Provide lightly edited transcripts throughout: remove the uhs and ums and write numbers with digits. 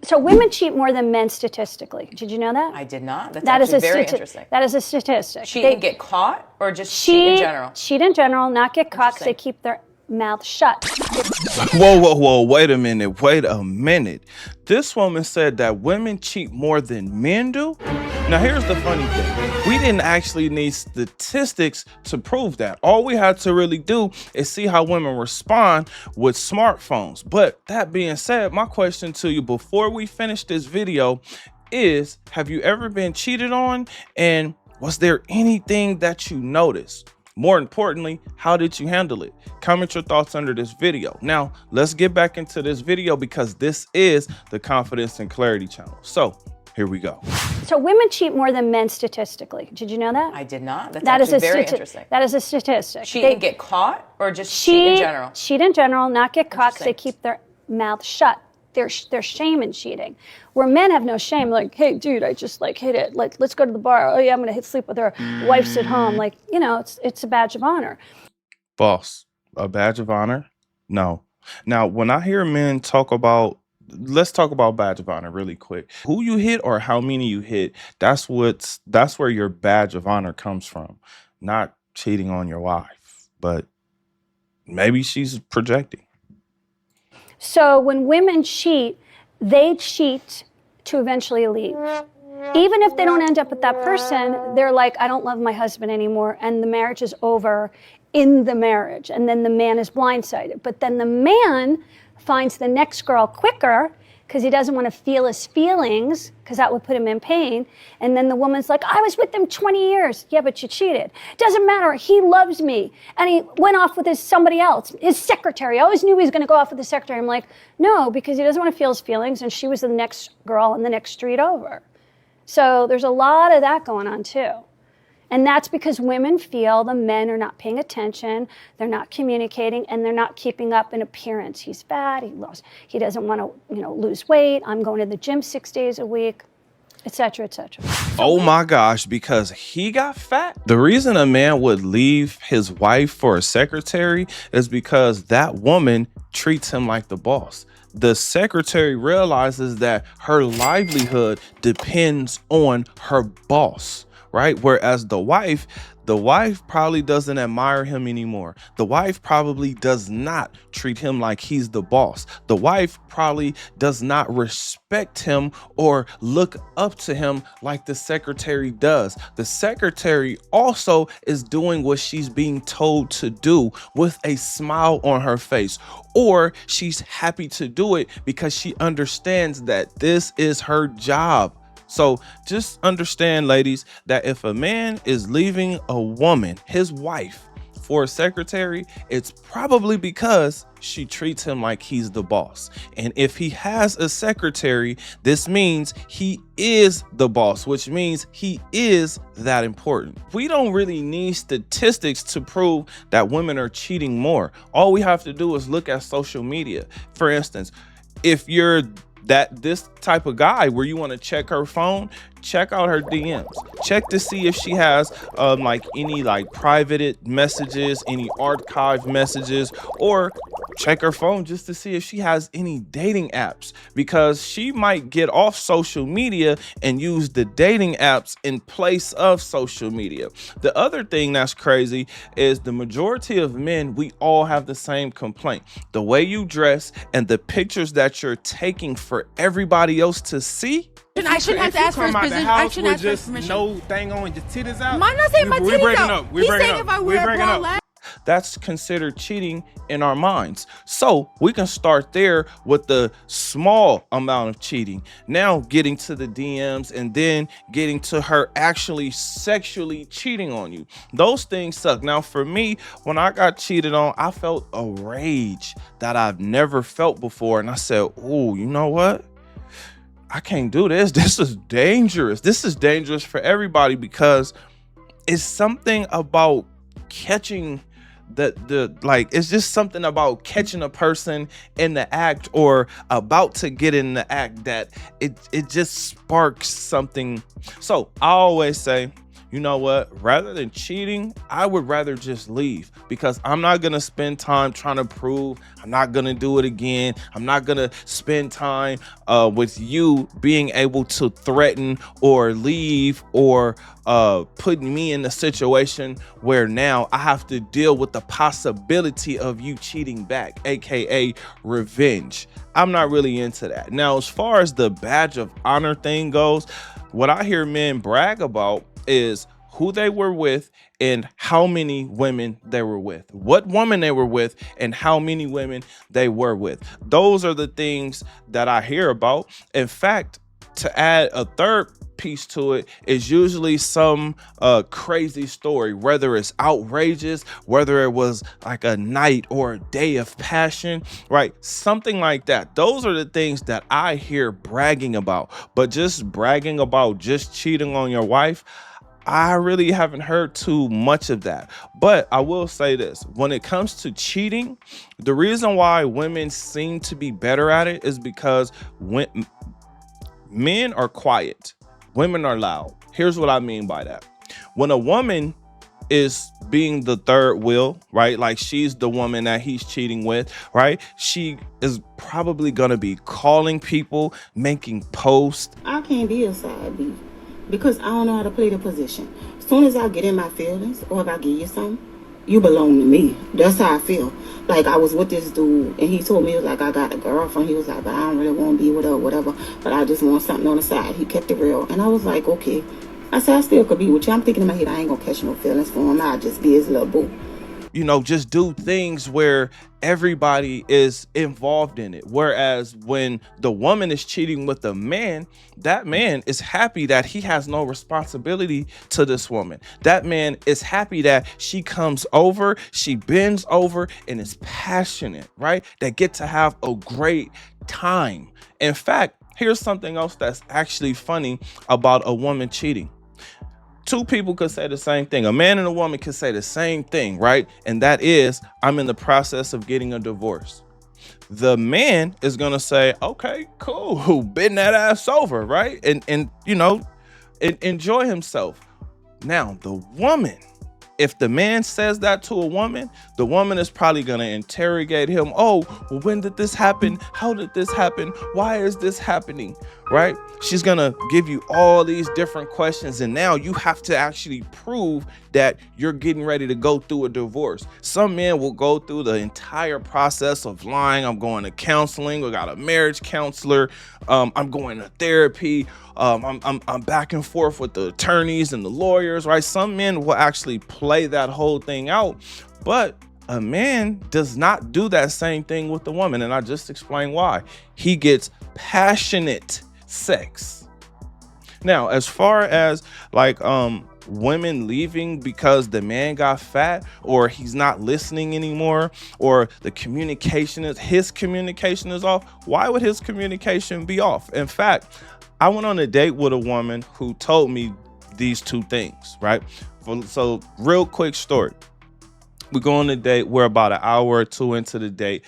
So women cheat more than men statistically. Did you know that? I did not. That's actually very interesting. That is a statistic. Cheat and get caught, or just cheat in general? Cheat in general, not get caught because they keep their mouth shut. Whoa, wait a minute. This woman said that women cheat more than men do? Now here's the funny thing. We didn't actually need statistics to prove that. All we had to really do is see how women respond with smartphones. But that being said, my question to you before we finish this video is, have you ever been cheated on? And was there anything that you noticed? More importantly, how did you handle it? Comment your thoughts under this video. Now, let's get back into this video because this is the Confidence and Clarity channel. So here we go. So women cheat more than men statistically. Did you know that? I did not. That's actually very interesting. That is a statistic. Cheat and get caught, or just cheat in general? Cheat in general, not get caught because they keep their mouth shut. There's shame in cheating. Where men have no shame, like, hey, dude, I just like hit it. Like, let's go to the bar. Oh yeah, I'm gonna sleep with her. Wife's at home. Like, you know, it's a badge of honor. Boss, a badge of honor? No. Now, when I hear men talk about, let's talk about badge of honor really quick. Who you hit or how many you hit, that's where your badge of honor comes from. Not cheating on your wife, but maybe she's projecting. So when women cheat, they cheat to eventually leave. Even if they don't end up with that person, they're like, I don't love my husband anymore, and the marriage is over in the marriage, and then the man is blindsided. But then the man finds the next girl quicker because he doesn't want to feel his feelings because that would put him in pain. And then the woman's like, I was with him 20 years. Yeah, but you cheated. Doesn't matter. He loves me. And he went off with somebody else, his secretary. I always knew he was going to go off with the secretary. I'm like, no, because he doesn't want to feel his feelings. And she was the next girl on the next street over. So there's a lot of that going on too. And that's because women feel the men are not paying attention, they're not communicating, and they're not keeping up an appearance. He's fat, he doesn't want to, lose weight, I'm going to the gym 6 days a week, etc., etc. Oh my gosh, because he got fat? The reason a man would leave his wife for a secretary is because that woman treats him like the boss. The secretary realizes that her livelihood depends on her boss. Right? Whereas the wife probably doesn't admire him anymore. The wife probably does not treat him like he's the boss. The wife probably does not respect him or look up to him like the secretary does. The secretary also is doing what she's being told to do with a smile on her face, or she's happy to do it because she understands that this is her job. So just understand, ladies, that if a man is leaving a woman, his wife, for a secretary, it's probably because she treats him like he's the boss. And if he has a secretary, this means he is the boss, which means he is that important. We don't really need statistics to prove that women are cheating more. All we have to do is look at social media. For instance, if you're this type of guy where you want to check her phone, check out her DMs, check to see if she has any privated messages, any archived messages, or check her phone just to see if she has any dating apps, because she might get off social media and use the dating apps in place of social media. The other thing that's crazy is the majority of men, we all have the same complaint. The way you dress and the pictures that you're taking for everybody else to see. I shouldn't have to ask for his permission. I shouldn't ask for his permission. No thing on, your titties out. I'm not saying my titties out. He's saying if I wear a bra last. That's considered cheating in our minds. So we can start there with the small amount of cheating. Now getting to the DMs and then getting to her actually sexually cheating on you. Those things suck. Now for me, when I got cheated on, I felt a rage that I've never felt before. And I said, oh, you know what? I can't do this. This is dangerous. This is dangerous for everybody because it's something about catching it's just something about catching a person in the act or about to get in the act that it just sparks something. So I always say, you know what, rather than cheating, I would rather just leave, because I'm not gonna spend time trying to prove I'm not gonna do it again. I'm not gonna spend time with you being able to threaten or leave or putting me in a situation where now I have to deal with the possibility of you cheating back, aka revenge. I'm not really into that. Now, as far as the badge of honor thing goes, what I hear men brag about is who they were with and how many women they were with, what woman they were with and how many women they were with. Those are the things that I hear about. In fact, to add a third piece to it is usually some crazy story, whether it's outrageous, whether it was like a night or a day of passion, right? Something like that. Those are the things that I hear bragging about. But just bragging about just cheating on your wife, I really haven't heard too much of that. But I will say this, when it comes to cheating, the reason why women seem to be better at it is because when men are quiet, women are loud. Here's what I mean by that. When a woman is being the third wheel, right? Like she's the woman that he's cheating with, right? She is probably gonna be calling people, making posts. I can't be a side B because I don't know how to play the position. As soon as I get in my feelings or if I give you something, you belong to me. That's how I feel. Like I was with this dude and he told me, he was like, I got a girlfriend. He was like, but I don't really want to be with her or whatever, but I just want something on the side. He kept it real. And I was like, okay. I said, I still could be with you. I'm thinking in my head, I ain't gonna catch no feelings for him. I'll just be his little boo. You know, just do things where everybody is involved in it. Whereas when the woman is cheating with the man, that man is happy that he has no responsibility to this woman. That man is happy that she comes over, she bends over and is passionate, right? They get to have a great time. In fact, here's something else that's actually funny about a woman cheating. Two people could say the same thing. A man and a woman could say the same thing, right? And that is, I'm in the process of getting a divorce. The man is going to say, okay, cool, bend that ass over, right? And you know, enjoy himself. Now, the woman, if the man says that to a woman, the woman is probably going to interrogate him. Oh, well, when did this happen? How did this happen? Why is this happening? Right? She's going to give you all these different questions. And now you have to actually prove that you're getting ready to go through a divorce. Some men will go through the entire process of lying. I'm going to counseling. We got a marriage counselor. I'm going to therapy. I'm back and forth with the attorneys and the lawyers, right? Some men will actually play that whole thing out, but a man does not do that same thing with the woman. And I just explained why. He gets passionate sex. Now, as far as like women leaving because the man got fat or he's not listening anymore or the communication is, his communication is off, why would his communication be off? In fact, I went on a date with a woman who told me these two things, right? So real quick story. We go on a date. We're about an hour or two into the date.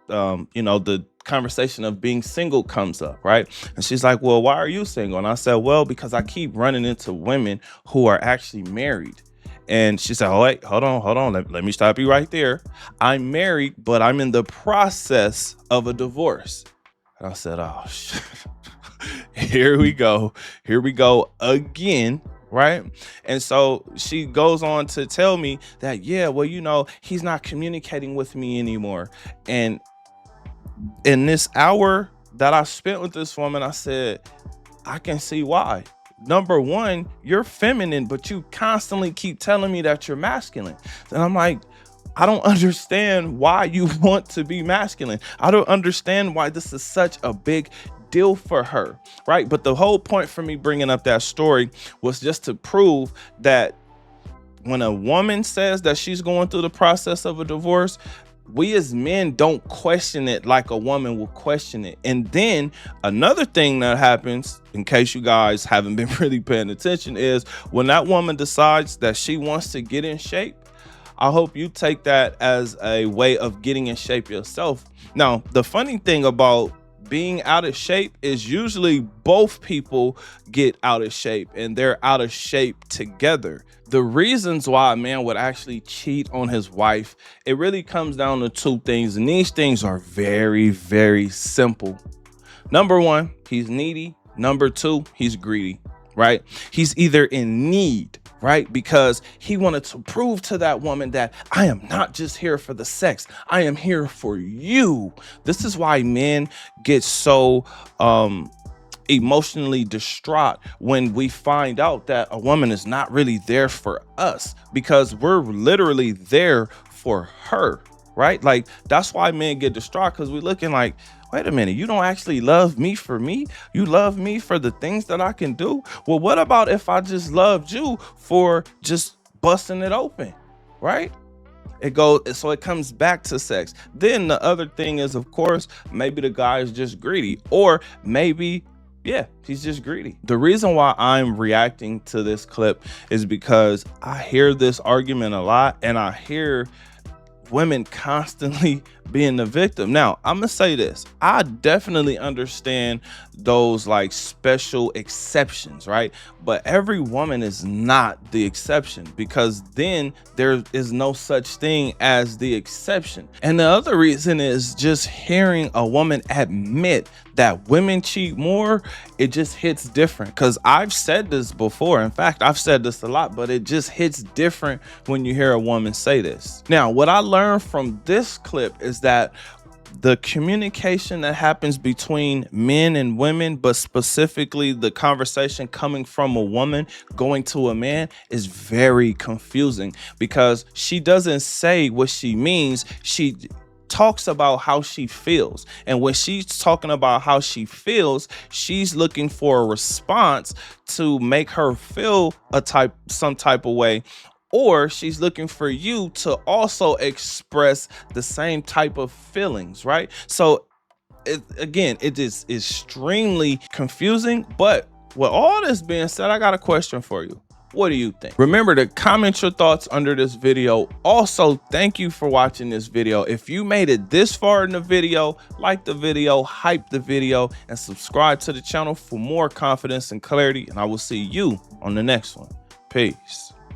You know, the conversation of being single comes up, right? And she's like, well, why are you single? And I said, well, because I keep running into women who are actually married. And she said, oh, wait, hold on. Let me stop you right there. I'm married, but I'm in the process of a divorce. And I said, oh, shit. Here we go again, right? And so she goes on to tell me that, yeah, well, you know, he's not communicating with me anymore. And in this hour that I spent with this woman, I said, I can see why. Number one, you're feminine, but you constantly keep telling me that you're masculine. And I'm like, I don't understand why you want to be masculine. I don't understand why this is such a big deal for her, right? But the whole point for me bringing up that story was just to prove that when a woman says that she's going through the process of a divorce, we as men don't question it like a woman will question it. And then another thing that happens, in case you guys haven't been really paying attention, is when that woman decides that she wants to get in shape, I hope you take that as a way of getting in shape yourself. Now, the funny thing about being out of shape is usually both people get out of shape and they're out of shape together. The reasons why a man would actually cheat on his wife, it really comes down to two things. And these things are very, very simple. Number one, he's needy. Number two, he's greedy, right? He's either in need, right? Because he wanted to prove to that woman that I am not just here for the sex. I am here for you. This is why men get so emotionally distraught when we find out that a woman is not really there for us, because we're literally there for her, right? Like, that's why men get distraught, because we're looking like, wait a minute, you don't actually love me for me. You love me for the things that I can do. Well, what about if I just loved you for just busting it open, right? So it comes back to sex. Then the other thing is, of course, maybe the guy is just greedy, or maybe, yeah, he's just greedy. The reason why I'm reacting to this clip is because I hear this argument a lot, and I hear women constantly being the victim. Now, I'm gonna say this. I definitely understand those like special exceptions, right? But every woman is not the exception, because then there is no such thing as the exception. And the other reason is just hearing a woman admit that women cheat more, it just hits different. Because I've said this before. In fact, I've said this a lot, but it just hits different when you hear a woman say this. Now, what I learned from this clip is that the communication that happens between men and women, but specifically the conversation coming from a woman going to a man, is very confusing, because she doesn't say what she means. She talks about how she feels, and when she's talking about how she feels, she's looking for a response to make her feel some type of way, or she's looking for you to also express the same type of feelings, right? So it is extremely confusing. But with all this being said, I got a question for you. What do you think? Remember to comment your thoughts under this video. Also, thank you for watching this video. If you made it this far in the video, like the video, hype the video, and subscribe to the channel for more confidence and clarity. And I will see you on the next one. Peace.